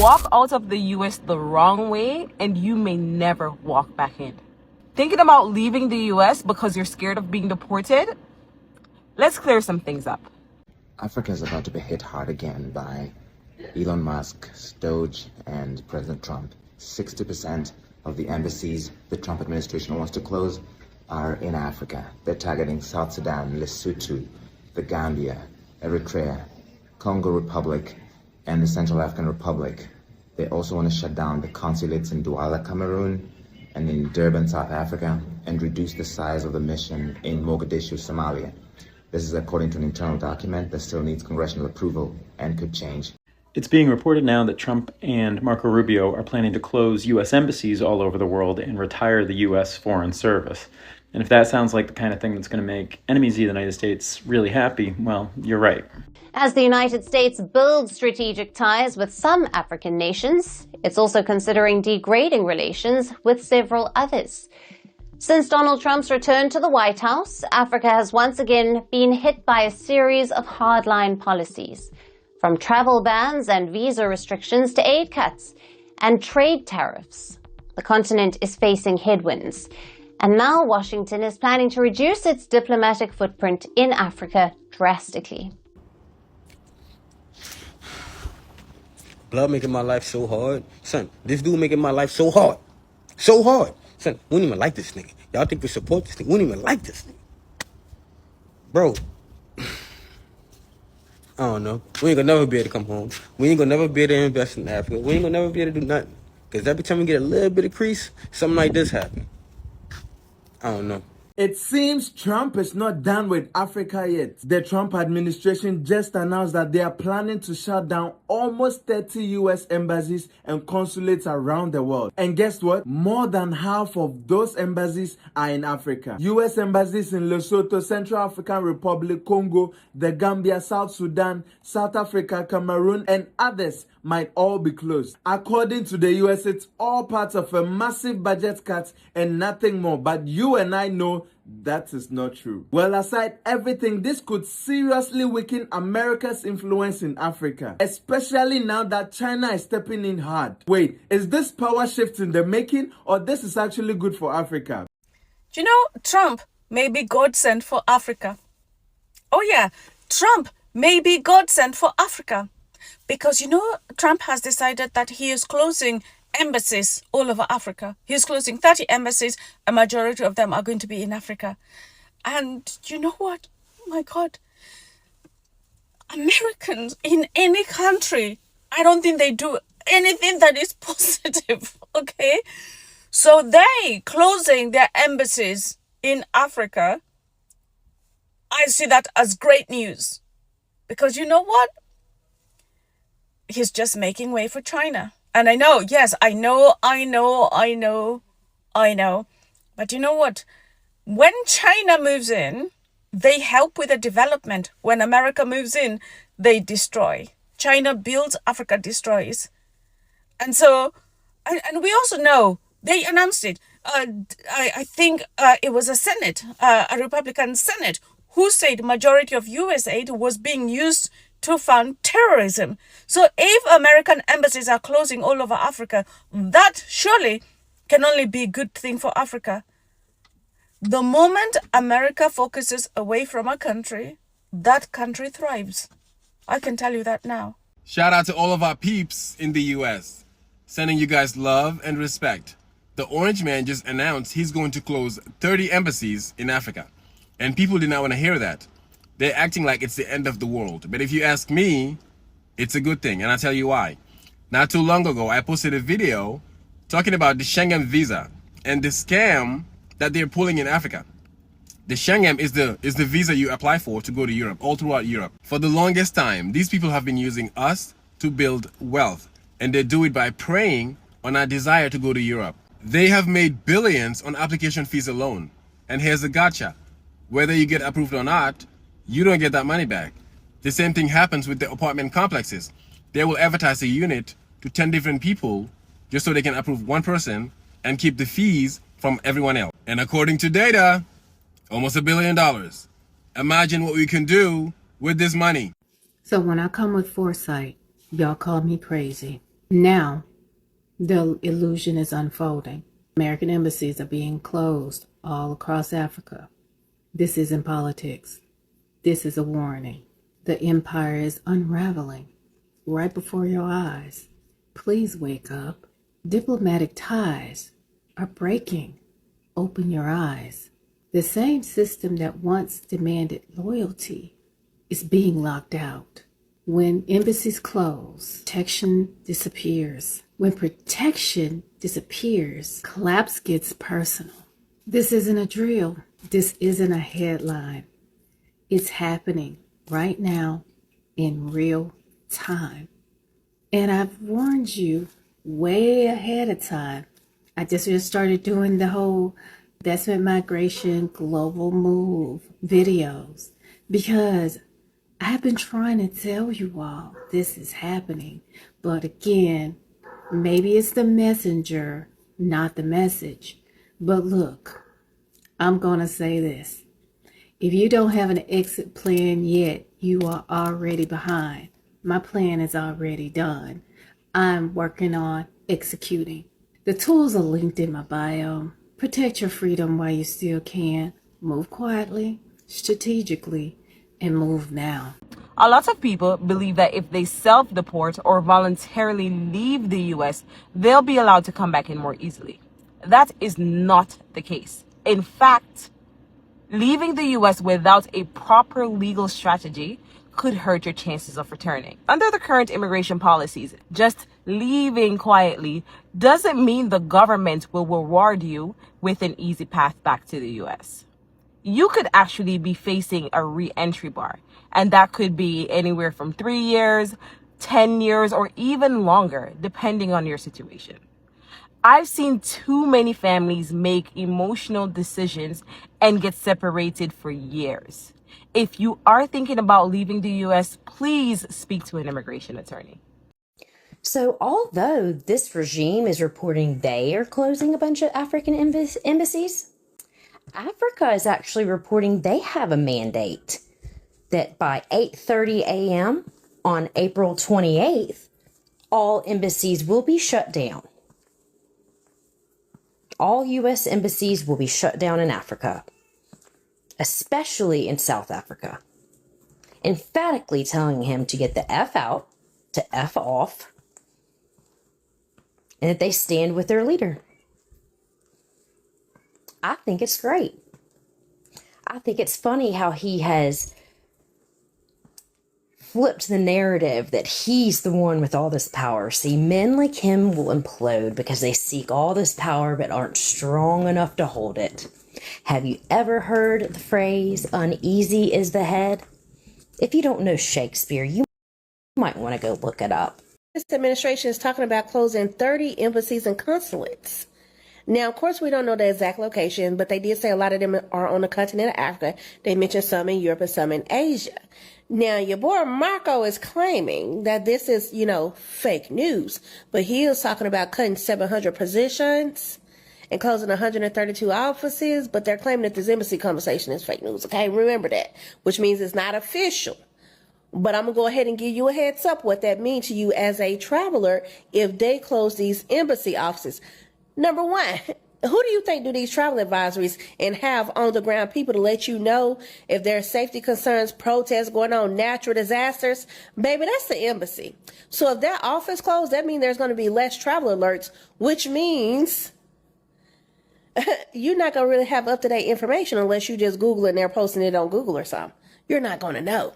walk out of the US the wrong way and you may never walk back in. Thinking about leaving the US because you're scared of being deported? Let's clear some things up. Africa is about to be hit hard again by Elon Musk, Doge, and President Trump. 60% of the embassies the Trump administration wants to close are in Africa. They're targeting South Sudan, Lesotho, the Gambia, Eritrea, Congo Republic, and the Central African Republic. They also want to shut down the consulates in Douala, Cameroon, and in Durban, South Africa, and reduce the size of the mission in Mogadishu, Somalia. This is according to an internal document that still needs congressional approval and could change. It's being reported now that Trump and Marco Rubio are planning to close U.S. embassies all over the world and retire the U.S. Foreign Service. And if that sounds like the kind of thing that's going to make enemies of the United States really happy, well, you're right. As the United States builds strategic ties with some African nations, it's also considering degrading relations with several others. Since Donald Trump's return to the White House, Africa has once again been hit by a series of hardline policies, from travel bans and visa restrictions to aid cuts and trade tariffs. The continent is facing headwinds, and now Washington is planning to reduce its diplomatic footprint in Africa drastically. Blood making my life so hard. Son, this dude making my life so hard. So hard. Son, we don't even like this nigga. Y'all think we support this nigga? We don't even like this nigga. Bro. I don't know. We ain't gonna never be able to come home. We ain't gonna never be able to invest in Africa. We ain't gonna never be able to do nothing. Because every time we get a little bit of crease, something like this happen. I don't know. It seems Trump is not done with Africa yet. The Trump administration just announced that they are planning to shut down almost 30 US embassies and consulates around the world. And guess what? More than half of those embassies are in Africa. US embassies in Lesotho, Central African Republic, Congo, the Gambia, South Sudan, South Africa, Cameroon, and others might all be closed. According to the US, it's all part of a massive budget cut and nothing more. But you and I know that is not true. Well, aside everything, this could seriously weaken America's influence in Africa, especially now that China is stepping in hard. Wait, is this power shift in the making, or this is actually good for Africa? Do you know, Trump may be God sent for Africa. Oh yeah, Trump may be God sent for Africa. Because, you know, Trump has decided that he is closing embassies all over Africa. He is closing 30 embassies. A majority of them are going to be in Africa. And you know what? Oh my God. Americans in any country, I don't think they do anything that is positive. Okay? So they closing their embassies in Africa, I see that as great news. Because you know what? He's just making way for China. And I know, yes, I know. But you know what? When China moves in, they help with the development. When America moves in, they destroy. China builds, Africa destroys. And so, and we also know, they announced it. I think it was a Republican Senate, who said majority of US aid was being used to fund terrorism. So if American embassies are closing all over Africa, that surely can only be a good thing for Africa. The moment America focuses away from a country, that country thrives. I can tell you that now. Shout out to all of our peeps in the US. Sending you guys love and respect. The Orange Man just announced he's going to close 30 embassies in Africa. And people did not want to hear that. They're acting like it's the end of the world. But if you ask me, it's a good thing. And I'll tell you why. Not too long ago, I posted a video talking about the Schengen visa and the scam that they're pulling in Africa. The Schengen is the visa you apply for to go to Europe, all throughout Europe. For the longest time, these people have been using us to build wealth. And they do it by preying on our desire to go to Europe. They have made billions on application fees alone. And here's the gotcha. Whether you get approved or not, you don't get that money back. The same thing happens with the apartment complexes. They will advertise a unit to 10 different people just so they can approve one person and keep the fees from everyone else. And according to data, almost $1 billion. Imagine what we can do with this money. So when I come with foresight, y'all call me crazy. Now, the illusion is unfolding. American embassies are being closed all across Africa. This isn't politics. This is a warning. The empire is unraveling right before your eyes. Please wake up. Diplomatic ties are breaking. Open your eyes. The same system that once demanded loyalty is being locked out. When embassies close, protection disappears. When protection disappears, collapse gets personal. This isn't a drill. This isn't a headline. It's happening right now in real time. And I've warned you way ahead of time. I just started doing the whole investment migration global move videos because I've been trying to tell you all this is happening. But again, maybe it's the messenger, not the message. But look, I'm going to say this. If you don't have an exit plan yet, you are already behind. My plan is already done. I'm working on executing. The tools are linked in my bio. Protect your freedom while you still can. Move quietly, strategically, and move now. A lot of people believe that if they self-deport or voluntarily leave the US, they'll be allowed to come back in more easily. That is not the case. In fact, leaving the US without a proper legal strategy could hurt your chances of returning. Under the current immigration policies, just leaving quietly doesn't mean the government will reward you with an easy path back to the US. You could actually be facing a re-entry bar, and that could be anywhere from 3 years, 10 years, or even longer, depending on your situation. I've seen too many families make emotional decisions and get separated for years. If you are thinking about leaving the US, please speak to an immigration attorney. So, although this regime is reporting they are closing a bunch of African embassies, Africa is actually reporting they have a mandate that by 8:30 a.m. on April 28th, all embassies will be shut down. All U.S. embassies will be shut down in Africa, especially in South Africa, emphatically telling him to get the F out, to F off, and that they stand with their leader. I think it's great. I think it's funny how he has flipped the narrative that he's the one with all this power. See, men like him will implode because they seek all this power but aren't strong enough to hold it. Have you ever heard the phrase, uneasy is the head? If you don't know Shakespeare, you might want to go look it up. This administration is talking about closing 30 embassies and consulates. Now, of course, we don't know the exact location, but they did say a lot of them are on the continent of Africa. They mentioned some in Europe and some in Asia. Now, your boy Marco is claiming that this is, fake news, but he is talking about cutting 700 positions and closing 132 offices, but they're claiming that this embassy conversation is fake news. Okay, remember that, which means it's not official. But I'm going to go ahead and give you a heads up what that means to you as a traveler if they close these embassy offices. Number one, who do you think do these travel advisories and have on the ground people to let you know if there are safety concerns, protests going on, natural disasters? Baby, that's the embassy. So if that office closed, that means there's going to be less travel alerts, which means you're not going to really have up-to-date information unless you just Google it and they're posting it on Google or something. You're not going to know.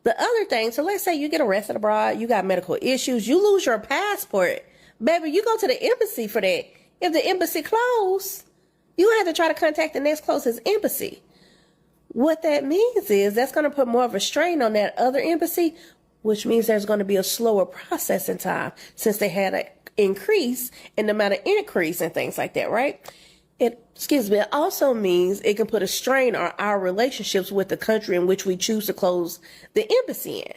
The other thing, so let's say you get arrested abroad, you got medical issues, you lose your passport. Baby, you go to the embassy for that. If the embassy closed, you have to try to contact the next closest embassy. What that means is that's going to put more of a strain on that other embassy, which means there's going to be a slower processing time since they had an increase in the amount of increase and things like that, right? It also means it can put a strain on our relationships with the country in which we choose to close the embassy in.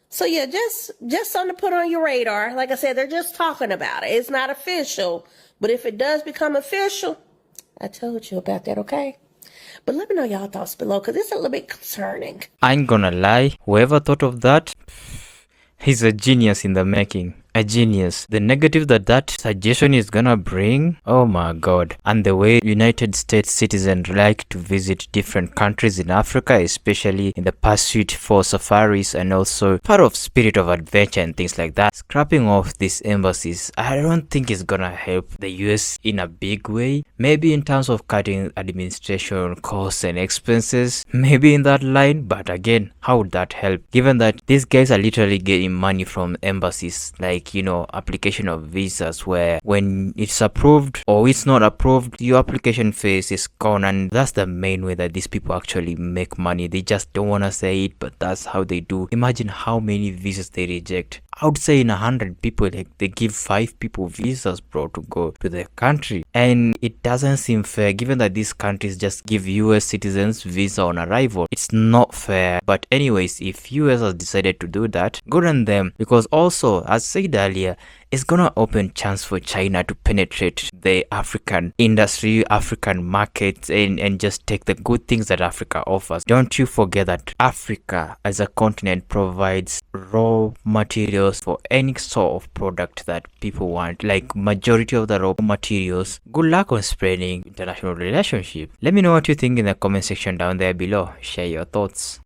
So yeah, just something to put on your radar. Like I said, they're just talking about it. It's not official. But if it does become official, I told you about that, okay? But let me know y'all thoughts below, because it's a little bit concerning. I ain't gonna lie, whoever thought of that, he's a genius in the making. a genius. The negative that suggestion is gonna bring, oh my god. And the way United States citizens like to visit different countries in Africa, especially in the pursuit for safaris and also part of spirit of adventure and things like that. Scrapping off these embassies, I don't think it's gonna help the US in a big way. Maybe in terms of cutting administration costs and expenses, maybe in that line, but again, how would that help? Given that these guys are literally getting money from embassies, like, you know, application of visas, where when it's approved or it's not approved, your application phase is gone, and that's the main way that these people actually make money. They just don't want to say it, but that's how they do. Imagine how many visas they reject. I would say in 100 people, like, they give 5 people visas, bro, to go to their country. And it doesn't seem fair, given that these countries just give US citizens visa on arrival. It's not fair. But anyways, if US has decided to do that, good on them. Because also, as said earlier, it's gonna open chance for China to penetrate the African industry, African markets, and just take the good things that Africa offers. Don't you forget that Africa as a continent provides raw materials for any sort of product that people want. Like, majority of the raw materials. Good luck on spreading international relationship. Let me know what you think in the comment section down there below. Share your thoughts.